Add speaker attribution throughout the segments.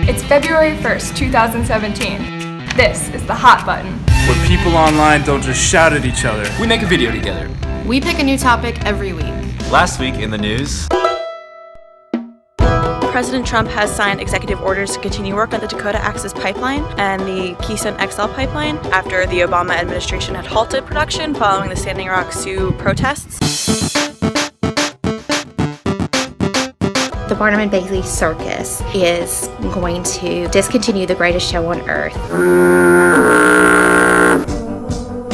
Speaker 1: It's February 1st, 2017. This is the Hot Button.
Speaker 2: Where people online don't just shout at each other.
Speaker 3: We make a video together.
Speaker 4: We pick a new topic every week.
Speaker 3: Last week in the news,
Speaker 5: President Trump has signed executive orders to continue work on the Dakota Access Pipeline and the Keystone XL pipeline after the Obama administration had halted production following the Standing Rock Sioux protests.
Speaker 6: The Barnum and Bailey Circus is going to discontinue the greatest show on earth.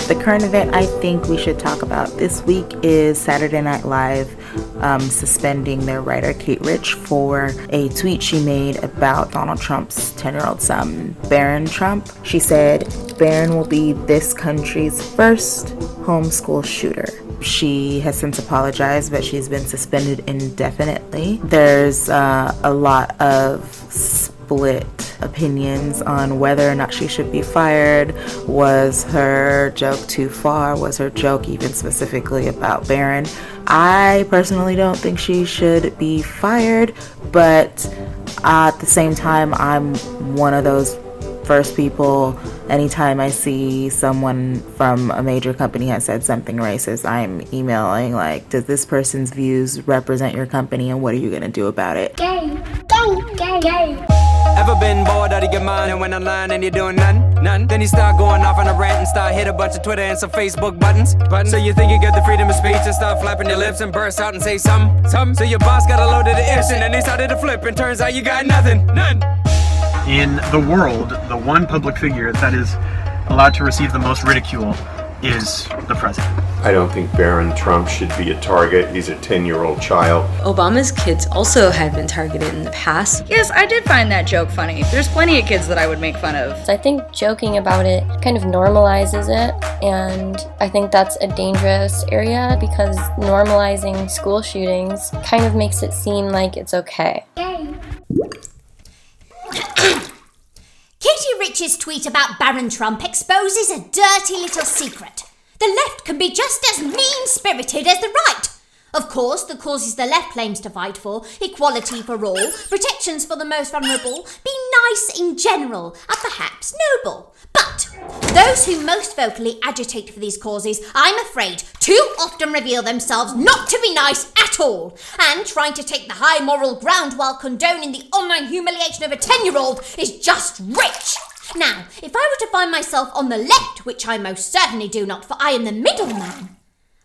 Speaker 7: The current event I think we should talk about this week is Saturday Night Live suspending their writer Kate Rich for a tweet she made about Donald Trump's 10-year-old son, Barron Trump. She said, "Barron will be this country's first homeschool shooter." She has since apologized, but she's been suspended indefinitely. There's a lot of split opinions on whether or not she should be fired. Was her joke too far? Was her joke even specifically about Barron? I personally don't think she should be fired, but at the same time, I'm one of those first people, anytime I see someone from a major company has said something racist, I'm emailing like, does this person's views represent your company and what are you gonna do about it?
Speaker 8: Gay, gay, gay, gay.
Speaker 9: Ever been bored out of your mind and went online and you're doing none? Then you start going off on a rant and start hit a bunch of Twitter and some Facebook buttons. So you think you get the freedom of speech and start flapping your lips and burst out and say something. So your boss got a load of the ish and then they started to flip and turns out you got nothing, none.
Speaker 10: In the world, the one public figure that is allowed to receive the most ridicule is the president.
Speaker 11: I don't think Barron Trump should be a target. He's a 10-year-old child.
Speaker 12: Obama's kids also had been targeted in the past.
Speaker 4: Yes, I did find that joke funny. There's plenty of kids that I would make fun of.
Speaker 13: I think joking about it kind of normalizes it, and I think that's a dangerous area because normalizing school shootings kind of makes it seem like it's okay.
Speaker 8: Katie Rich's tweet about Barron Trump exposes a dirty little secret. The left can be just as mean-spirited as the right. Of course, the causes the left claims to fight for, equality for all, protections for the most vulnerable, be nice in general, and perhaps noble. But those who most vocally agitate for these causes, I'm afraid, too often reveal themselves not to be nice at all, and trying to take the high moral ground while condoning the online humiliation of a 10-year-old is just rich. Now, if I were to find myself on the left, which I most certainly do not, for I am the middleman,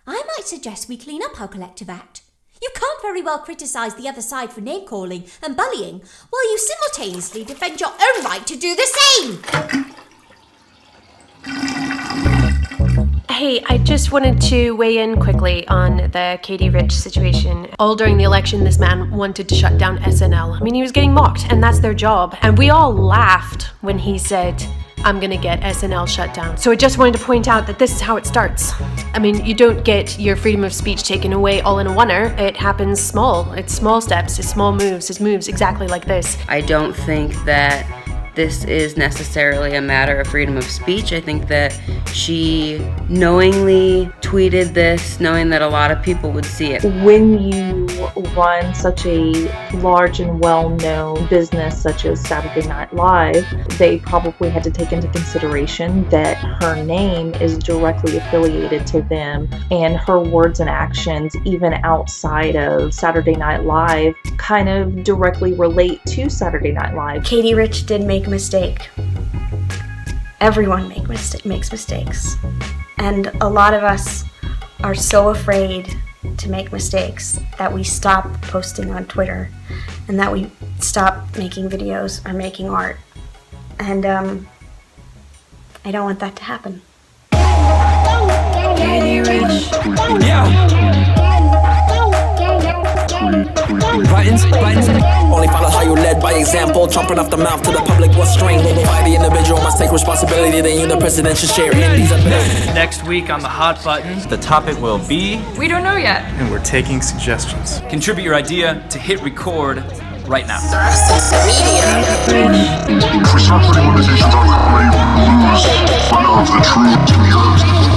Speaker 8: I might suggest we clean up our collective act. You can't very well criticise the other side for name-calling and bullying, while you simultaneously defend your own right to do the same.
Speaker 14: Hey, I just wanted to weigh in quickly on the Katie Rich situation. All during the election, this man wanted to shut down SNL. I mean, he was getting mocked, and that's their job. And we all laughed when he said, "I'm gonna get SNL shut down." So I just wanted to point out that this is how it starts. I mean, you don't get your freedom of speech taken away all in a oneer. It happens small. It's small steps, it's small moves, it's moves exactly like this.
Speaker 12: I don't think that this is necessarily a matter of freedom of speech. I think that she knowingly tweeted this, knowing that a lot of people would see it.
Speaker 15: When you run such a large and well-known business such as Saturday Night Live, they probably had to take into consideration that her name is directly affiliated to them, and her words and actions, even outside of Saturday Night Live, kind of directly relate to Saturday Night Live.
Speaker 16: Katie Rich did make a mistake. Everyone makes mistakes. And a lot of us are so afraid to make mistakes that we stop posting on Twitter and that we stop making videos or making art. And I don't want that to happen.
Speaker 14: Katie Rich.
Speaker 9: Buttons. Only follow how you led by example. Trumping off the mouth to the public was strange. Why the individual must take responsibility, then you the president should share in these events.
Speaker 2: Next week on the Hot Button,
Speaker 3: the topic will be...
Speaker 1: We don't know yet.
Speaker 2: And we're taking suggestions.
Speaker 3: Contribute your idea to hit record right now.
Speaker 17: Limitations are great lose. Of the true community.